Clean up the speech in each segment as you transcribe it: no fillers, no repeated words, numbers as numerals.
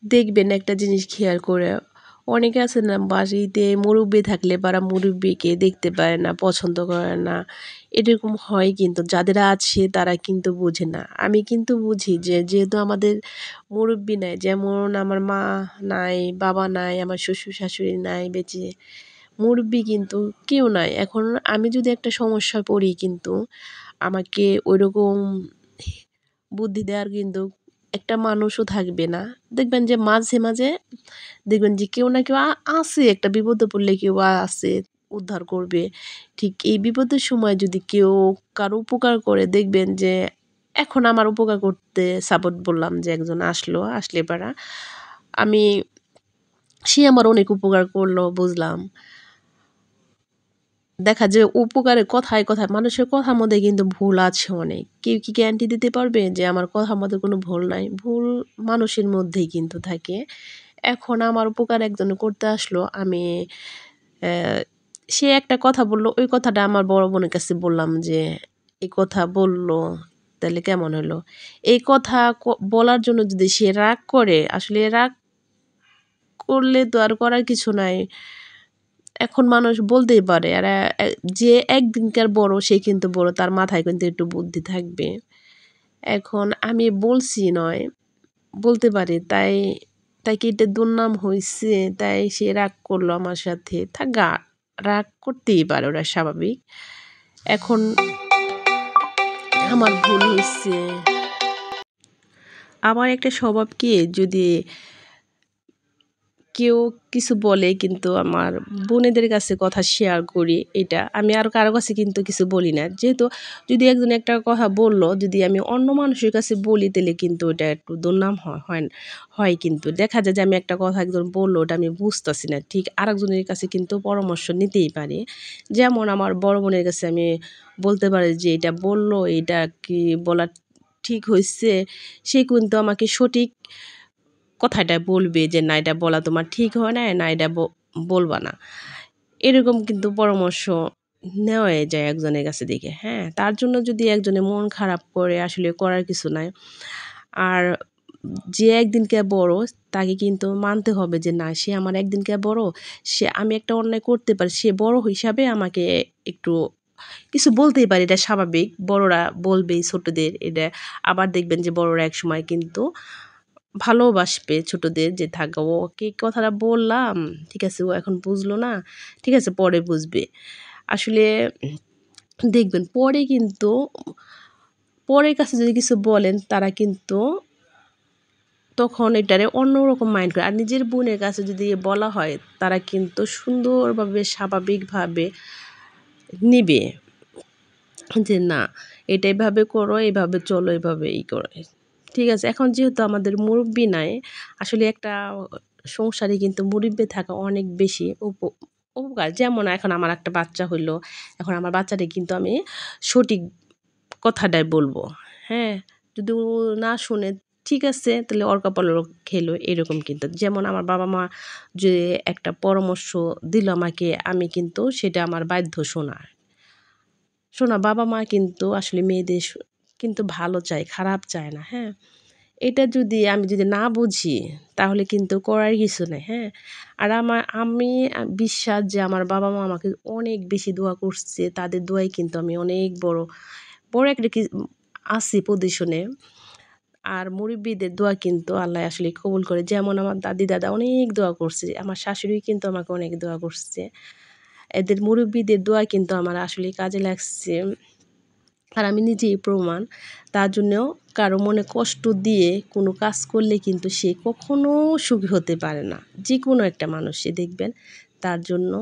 দেখবেন একটা জিনিস খেয়াল করে, অনেকে আছে না বাড়িতে মুরব্বি থাকলে পারা মুরব্বিকে দেখতে পারে না, পছন্দ করে না। এরকম হয় কিন্তু যাদের আছে তারা কিন্তু বোঝে না। আমি কিন্তু বুঝি যে যেহেতু আমাদের মুরব্বি নাই, যেমন আমার মা নাই, বাবা নাই, আমার শ্বশুর শাশুড়ি নাই বেঁচে, মুরব্বি কিন্তু কেউ নাই। এখন আমি যদি একটা সমস্যায় পড়ি কিন্তু আমাকে ওইরকম বুদ্ধি দেওয়ার কিন্তু একটা মানুষও থাকবে না। দেখবেন যে মাঝে, মাঝে দেখবেন যে কেউ না কেউ আছে, একটা বিপদে পড়লে কেউ আছে উদ্ধার করবে। ঠিক এই বিপদের সময় যদি কেউ কারো উপকার করে দেখবেন যে এখন আমার উপকার করতে সাপোর্ট বললাম যে একজন আসলো, আসলে পারা আমি সে আমার অনেক উপকার করলো বুঝলাম। দেখা যায় উপকারে কথায়, কথায় মানুষের কথার মধ্যে কিন্তু ভুল আছে অনেক। কেউ কি গ্যারান্টি দিতে পারবে যে আমার কথার মধ্যে কোনো ভুল নাই? ভুল মানুষের মধ্যেই কিন্তু থাকে। এখন আমার উপকার একজনে করতে আসলো, আমি অ্যা সে একটা কথা বলল, ওই কথাটা আমার বড় বোনের কাছে বললাম যে, "এই কথা বলল, তাইলে কেমন হইলো?" এই কথা বলার জন্য যদি সে রাগ করে, আসলে রাগ করলে তো আর করার কিছু নাই। এখন মানুষ বলতেই পারে। আর যে একদিনকার বড় সে কিন্তু বড়। তার মাথায় কিন্তু একটু বুদ্ধি থাকবে। এখন আমি বলছি নয়, বলতে পারি। তাই তাই কি এটা দুর্নাম হইছে? তাই সে রাগ করলো আমার সাথে। থাক গা, রাগ করতেই পারে, ওরা স্বাভাবিক। এখন আমার ভুল হইছে। আমার একটা স্বভাব কি, যদি কেউ কিছু বলে কিন্তু আমার বোনেদের কাছে কথা শেয়ার করি এটা। আমি আর কারো কাছে কিন্তু কিছু বলি না। যেহেতু যদি একজন একটা কথা বলল, যদি আমি অন্য মানুষের কাছে বলি তাহলে কিন্তু ওটা একটু দুর্নাম হয় কিন্তু। দেখা যায় যে আমি একটা কথা একজন বলল ওটা আমি বুঝতেছি না। ঠিক আরেকজনের কাছে কিন্তু পরামর্শ নিতেই পারি। যেমন আমার বড় বোনের কাছে আমি বলতে পারি যে এটা বলল, এটা কি বলা ঠিক হইছে? সে কিন্তু আমাকে সঠিক কথাটা বলবে যে, "না, এটা বলা তোমার ঠিক হয় নাই, না এটা বলবা না।" এরকম কিন্তু পরামর্শ নেওয়াই যায় একজনের কাছে থেকে, হ্যাঁ? তার জন্য যদি একজনের মন খারাপ করে আসলে করার কিছু নাই। আর যে একদিনকে বড় তাকে কিন্তু মানতে হবে যে না, সে আমার একদিনকে বড়, আমি একটা অন্যায় করতে পারি। সে বড় হিসাবে আমাকে একটু কিছু বলতেই পারে, এটা স্বাভাবিক। বড়রা বলবেই ছোটদের এটা। আবার দেখবেন যে বড়রা একসময় কিন্তু ভালোবাসবে ছোটদের, যে থাক ওকে কথাটা বললাম, ঠিক আছে ও এখন বুঝলো না, ঠিক আছে পরে বুঝবে। আসলে দেখবেন পরে কিন্তু পরের কাছে যদি কিছু বলেন তারা কিন্তু তখন এটারে অন্যরকম মাইন্ড করে। আর নিজের বোনের কাছে যদি বলা হয় তারা কিন্তু সুন্দরভাবে স্বাভাবিকভাবে নিবে যে না, এটা এভাবে করো, এভাবে চলো, এভাবে করো। ঠিক আছে? এখন যেহেতু আমাদের মুরুব্বি নাই, আসলে একটা সংসারে কিন্তু মুরুব্বি থাকা অনেক বেশি উপকার। যেমন এখন আমার একটা বাচ্চা হইলো, এখন আমার বাচ্চাকে কিন্তু আমি সঠিক কথাটাই বলবো। হ্যাঁ? যদি ও না শুনে, ঠিক আছে তাহলে ওর কপালেরও খেলো, এরকম কিন্তু। যেমন আমার বাবা-মা যে একটা পরামর্শ দিল আমাকে, আমি কিন্তু সেটা আমার বাধ্য শোনার। বাবা-মা কিন্তু আসলে মেয়েদের কিন্তু ভালো চায়, খারাপ চায় না, হ্যাঁ? এটা যদি আমি যদি না বুঝি তাহলে কিন্তু করার কিছু নাই, হ্যাঁ? আর আমি বিশ্বাস যে আমার বাবা-মা আমাকে অনেক বেশি দোয়া করছে। তাদের দোয়ায় কিন্তু আমি অনেক বড় একটা আছি পজিশনে। আর মুরুব্বিদের দোয়া কিন্তু আল্লাহ আসলে কবুল করে। যেমন আমার দাদি-দাদা অনেক দোয়া করছে। আমার শাশুড়ি কিন্তু আমাকে অনেক দোয়া করছে। এদের মুরুব্বিদের দোয়া কিন্তু আমার আসলেই কাজে লাগছে। আর আমি নিজেই প্রমাণ। তার জন্যেও কারো মনে কষ্ট দিয়ে কোনো কাজ করলে কিন্তু সে কখনো সুখী হতে পারে না। যেকোনো একটা মানুষই দেখবেন, তার জন্য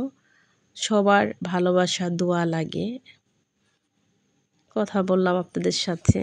সবার ভালোবাসা, দোয়া লাগে। কথা বললাম আপনাদের সাথে।